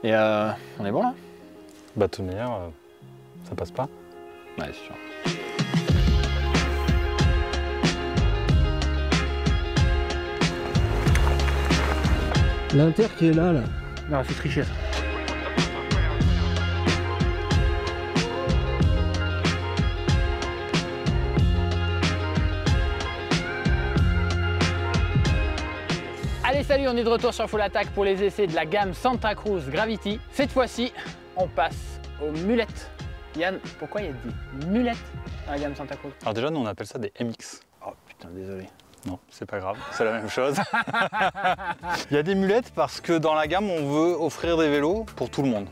Et on est bon là? Bah, de toute manière, ça passe pas. Ouais, c'est sûr. L'inter qui est là. Non, c'est triché ça. Allez, salut, on est de retour sur Full Attack pour les essais de la gamme Santa Cruz Gravity. Cette fois-ci, on passe aux mulettes. Yann, pourquoi il y a des mulettes dans la gamme Santa Cruz? Alors déjà, nous on appelle ça des MX. Oh putain, désolé. Non, c'est pas grave, c'est la même chose. Il y a des mulettes parce que dans la gamme, on veut offrir des vélos pour tout le monde.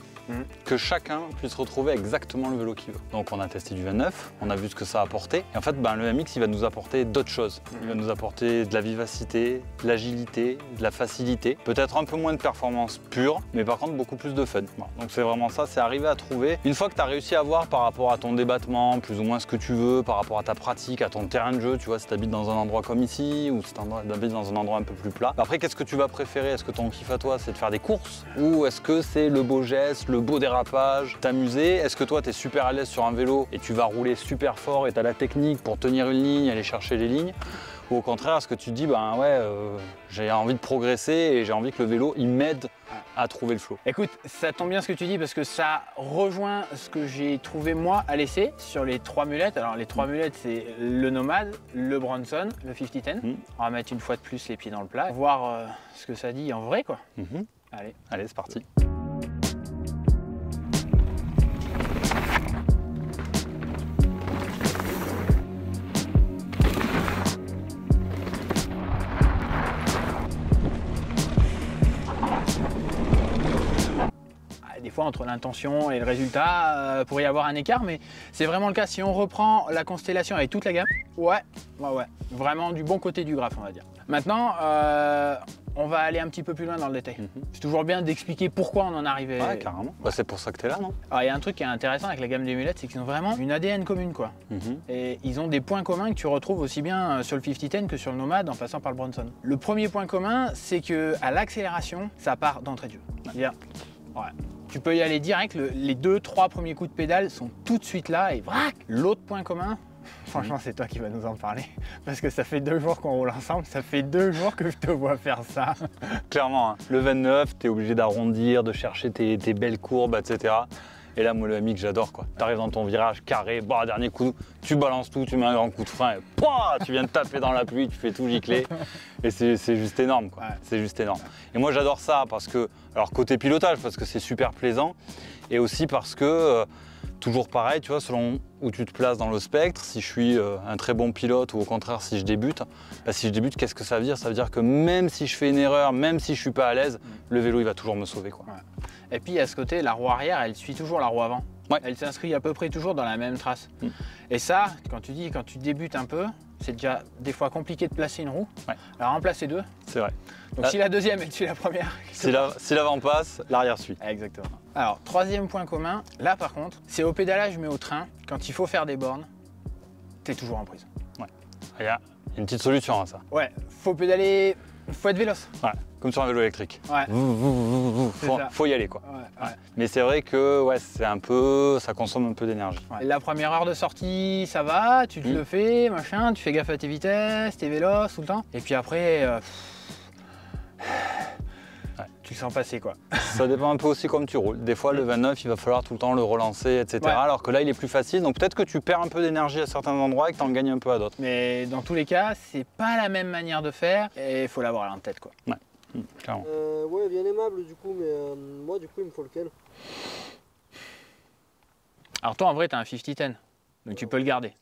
Que chacun puisse retrouver exactement le vélo qu'il veut. Donc on a testé du 29, on a vu ce que ça apportait. Et en fait, le MX, il va nous apporter d'autres choses. Il va nous apporter de la vivacité, de l'agilité, de la facilité. Peut-être un peu moins de performance pure, mais par contre beaucoup plus de fun. Bon, donc c'est vraiment ça, c'est arriver à trouver. Une fois que tu as réussi à voir par rapport à ton débattement, plus ou moins ce que tu veux, par rapport à ta pratique, à ton terrain de jeu, tu vois, si tu habites dans un endroit comme ici, ou si tu habites dans un endroit un peu plus plat. Après, qu'est-ce que tu vas préférer? Est-ce que ton kiff à toi, c'est de faire des courses? Ou est-ce que c'est le beau geste, le beau dérapage, t'amuser? Est-ce que toi, tu es super à l'aise sur un vélo et tu vas rouler super fort et tu as la technique pour tenir une ligne, aller chercher les lignes? Ou au contraire, est-ce que tu te dis, ben ouais, j'ai envie de progresser et j'ai envie que le vélo, il m'aide à trouver le flow? Écoute, ça tombe bien ce que tu dis parce que ça rejoint ce que j'ai trouvé moi à l'essai sur les 3 mulettes. Alors les 3 mulettes, c'est le Nomad, le Bronson, le 50-10. On va mettre une fois de plus les pieds dans le plat, voir ce que ça dit en vrai, quoi. Allez, c'est parti. Des fois, entre l'intention et le résultat, pourrait y avoir un écart, mais c'est vraiment le cas. Si on reprend la constellation avec toute la gamme, ouais, vraiment du bon côté du graphe, on va dire. Maintenant, on va aller un petit peu plus loin dans le détail. C'est toujours bien d'expliquer pourquoi on en est arrivé. Ouais, carrément. Bah, c'est pour ça que tu es là, non? Alors, il y a un truc qui est intéressant avec la gamme des mulettes, c'est qu'ils ont vraiment une ADN commune, quoi. Et ils ont des points communs que tu retrouves aussi bien sur le 50-10 que sur le Nomad en passant par le Bronson. Le premier point commun, c'est qu'à l'accélération, ça part d'entrée de jeu. C'est-à-dire, tu peux y aller direct, les 2-3 premiers coups de pédale sont tout de suite là et vrac. L'autre point commun, franchement c'est toi qui vas nous en parler, parce que ça fait 2 jours qu'on roule ensemble, ça fait 2 jours que je te vois faire ça. Clairement, hein. Le 29, tu es obligé d'arrondir, de chercher tes belles courbes, etc. Et là, moi, le MX, j'adore, quoi. Tu arrives dans ton virage carré, dernier coup, tu balances tout, tu mets un grand coup de frein, et tu viens de taper dans la pluie, tu fais tout gicler. Et c'est juste énorme, quoi. C'est juste énorme. Et moi, j'adore ça parce que, alors côté pilotage, parce que c'est super plaisant, et aussi parce que, toujours pareil, tu vois, selon où tu te places dans le spectre, si je suis un très bon pilote ou au contraire si je débute, si je débute, qu'est-ce que ça veut dire? Ça veut dire que même si je fais une erreur, même si je suis pas à l'aise, le vélo, il va toujours me sauver, quoi. Et puis à ce côté, la roue arrière, elle suit toujours la roue avant. Elle s'inscrit à peu près toujours dans la même trace. Et ça, quand tu débutes un peu, c'est déjà des fois compliqué de placer une roue. Alors en placer 2. C'est vrai. Donc si la deuxième, elle suit la première. Si l'avant passe, l'arrière suit. Exactement. Alors, troisième point commun, là par contre, c'est au pédalage mais au train, quand il faut faire des bornes, t'es toujours en prise. Il y a une petite solution à ça. Faut pédaler, faut être véloce. Comme sur un vélo électrique. Faut y aller, quoi. Mais c'est vrai que c'est un peu, ça consomme un peu d'énergie. La première heure de sortie, ça va, tu te le fais, machin, tu fais gaffe à tes vitesses, t'es véloce tout le temps. Et puis après, tu le sens passer, quoi. Ça dépend un peu aussi comme tu roules. Des fois, le 29, il va falloir tout le temps le relancer, etc. Alors que là, il est plus facile. Donc peut-être que tu perds un peu d'énergie à certains endroits et que tu en gagnes un peu à d'autres. Mais dans tous les cas, c'est pas la même manière de faire et il faut l'avoir en tête, quoi. Clairement. Ouais, bien aimable du coup, mais moi du coup il me faut lequel? Alors toi en vrai t'as un 50-10, donc tu peux le garder.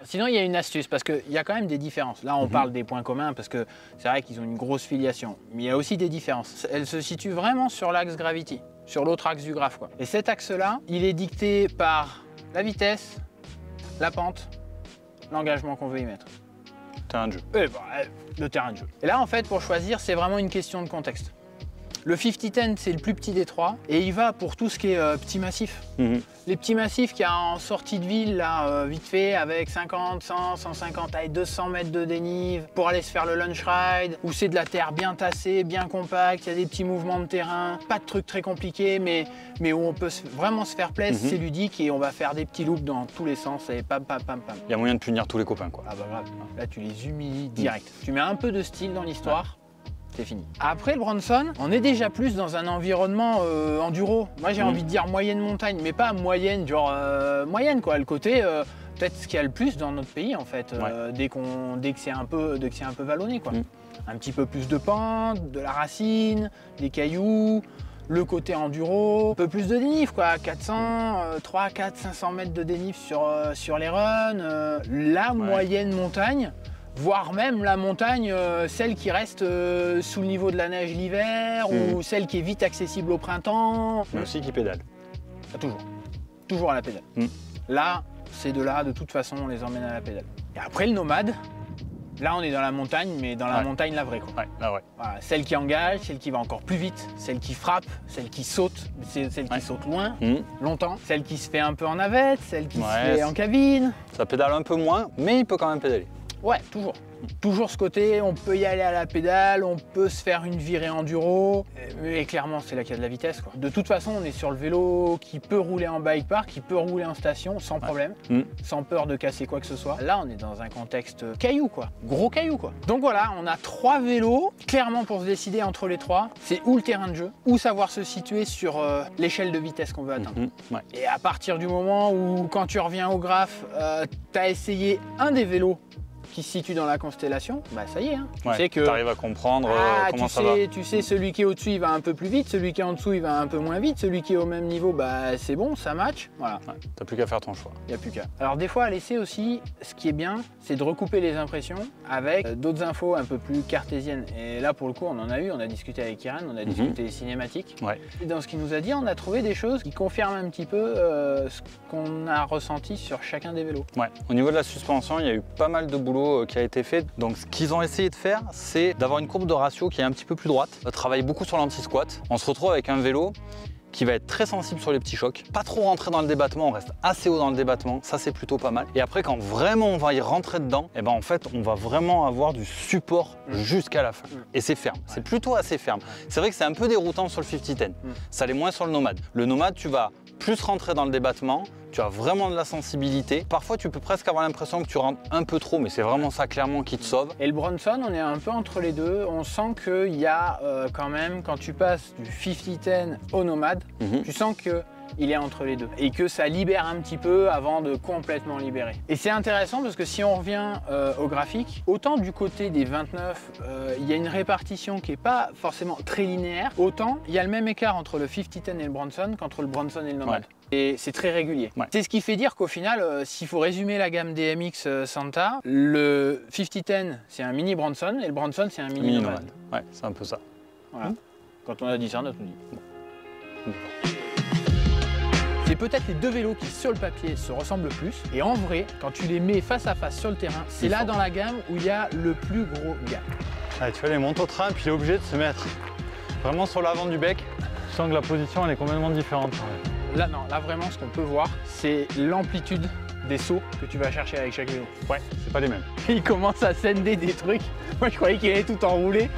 Sinon il y a une astuce parce qu'il y a quand même des différences. Là on parle des points communs parce que c'est vrai qu'ils ont une grosse filiation, mais il y a aussi des différences. Elles se situent vraiment sur l'axe Gravity, sur l'autre axe du graphe, quoi. Et cet axe-là, il est dicté par la vitesse, la pente, l'engagement qu'on veut y mettre. Terrain de jeu. Le terrain de jeu. Et là, en fait, pour choisir, c'est vraiment une question de contexte. Le 5010, c'est le plus petit des trois et il va pour tout ce qui est petit massif. Les petits massifs qu'il y a en sortie de ville, là, vite fait, avec 50, 100, 150, allez, 200 mètres de dénive pour aller se faire le lunch ride, où c'est de la terre bien tassée, bien compacte, il y a des petits mouvements de terrain, pas de trucs très compliqués, mais où on peut vraiment se faire plaisir, c'est ludique et on va faire des petits loops dans tous les sens et pam, pam, pam, pam. Il y a moyen de punir tous les copains, quoi. Ah bah grave, là tu les humilies direct. Tu mets un peu de style dans l'histoire. C'est fini. Après le Bronson, on est déjà plus dans un environnement enduro. Moi j'ai envie de dire moyenne montagne, mais pas moyenne, genre moyenne quoi. Le côté peut-être ce qu'il y a le plus dans notre pays en fait, dès que c'est un peu vallonné quoi. Un petit peu plus de pente, de la racine, des cailloux, le côté enduro, un peu plus de dénive quoi, 400, 3, 4, 500 mètres de dénive sur les runs, la moyenne montagne. Voire même la montagne, celle qui reste sous le niveau de la neige l'hiver ou celle qui est vite accessible au printemps. Mais aussi qui pédale. Ah, toujours à la pédale. Là, ces deux-là, de toute façon, on les emmène à la pédale. Et après le nomade, là on est dans la montagne, mais dans la montagne la vraie quoi. Là, voilà, celle qui engage, celle qui va encore plus vite, celle qui frappe, celle qui saute, celle qui saute loin, longtemps, celle qui se fait un peu en navette, celle qui se fait en cabine. Ça pédale un peu moins, mais il peut quand même pédaler. Ouais, toujours. Toujours ce côté, on peut y aller à la pédale, on peut se faire une virée enduro, mais clairement c'est là qu'il y a de la vitesse quoi. De toute façon on est sur le vélo qui peut rouler en bike park, qui peut rouler en station sans problème, sans peur de casser quoi que ce soit. Là on est dans un contexte caillou quoi, gros caillou quoi. Donc voilà, on a 3 vélos, clairement pour se décider entre les 3, c'est ou le terrain de jeu, ou savoir se situer sur l'échelle de vitesse qu'on veut atteindre. Et à partir du moment où quand tu reviens au graphe, tu as essayé un des vélos qui se situe dans la constellation, bah ça y est, hein. Tu sais que tu arrives à comprendre comment ça va. Tu sais, celui qui est au-dessus, il va un peu plus vite, celui qui est en dessous, il va un peu moins vite, celui qui est au même niveau, bah c'est bon, ça match, voilà. T'as plus qu'à faire ton choix. Il n'y a plus qu'à. Alors des fois, à l'essai aussi, ce qui est bien, c'est de recouper les impressions avec d'autres infos un peu plus cartésiennes. Et là, pour le coup, on en a eu, on a discuté avec Kiran, on a discuté des cinématiques. Et dans ce qu'il nous a dit, on a trouvé des choses qui confirment un petit peu ce qu'on a ressenti sur chacun des vélos. Au niveau de la suspension, il y a eu pas mal de boulot qui a été fait. Donc ce qu'ils ont essayé de faire, c'est d'avoir une courbe de ratio qui est un petit peu plus droite. On travaille beaucoup sur l'anti-squat. On se retrouve avec un vélo qui va être très sensible sur les petits chocs. Pas trop rentrer dans le débattement, on reste assez haut dans le débattement, ça c'est plutôt pas mal. Et après quand vraiment on va y rentrer dedans, et ben en fait on va vraiment avoir du support jusqu'à la fin. Et c'est ferme, c'est plutôt assez ferme. C'est vrai que c'est un peu déroutant sur le 5010, ça l'est moins sur le nomade. Le nomade tu vas plus rentrer dans le débattement, tu as vraiment de la sensibilité. Parfois, tu peux presque avoir l'impression que tu rentres un peu trop, mais c'est vraiment ça clairement qui te sauve. Et le Bronson, on est un peu entre les deux. On sent qu'il y a quand même, quand tu passes du 5010 au nomade, tu sens qu'il est entre les deux et que ça libère un petit peu avant de complètement libérer. Et c'est intéressant parce que si on revient au graphique, autant du côté des 29, il y a une répartition qui n'est pas forcément très linéaire, autant il y a le même écart entre le 5010 et le Bronson qu'entre le Bronson et le nomade. Et c'est très régulier. C'est ce qui fait dire qu'au final, s'il faut résumer la gamme DMX Santa, le 5010 c'est un mini Bronson et le Bronson c'est un mini nomade. Ouais, c'est un peu ça. Voilà. Quand on a dit ça, on a tout dit. C'est peut-être les deux vélos qui, sur le papier, se ressemblent le plus. Et en vrai, quand tu les mets face à face sur le terrain, c'est là dans la gamme où il y a le plus gros gap. Ah, tu vois, il monte au train, puis il est obligé de se mettre vraiment sur l'avant du bec. Je sens que la position, elle est complètement différente. Là, non, là vraiment, ce qu'on peut voir, c'est l'amplitude des sauts que tu vas chercher avec chaque vélo. Ouais, c'est pas les mêmes. Il commence à sender des trucs. Moi, je croyais qu'il allait tout enrouler.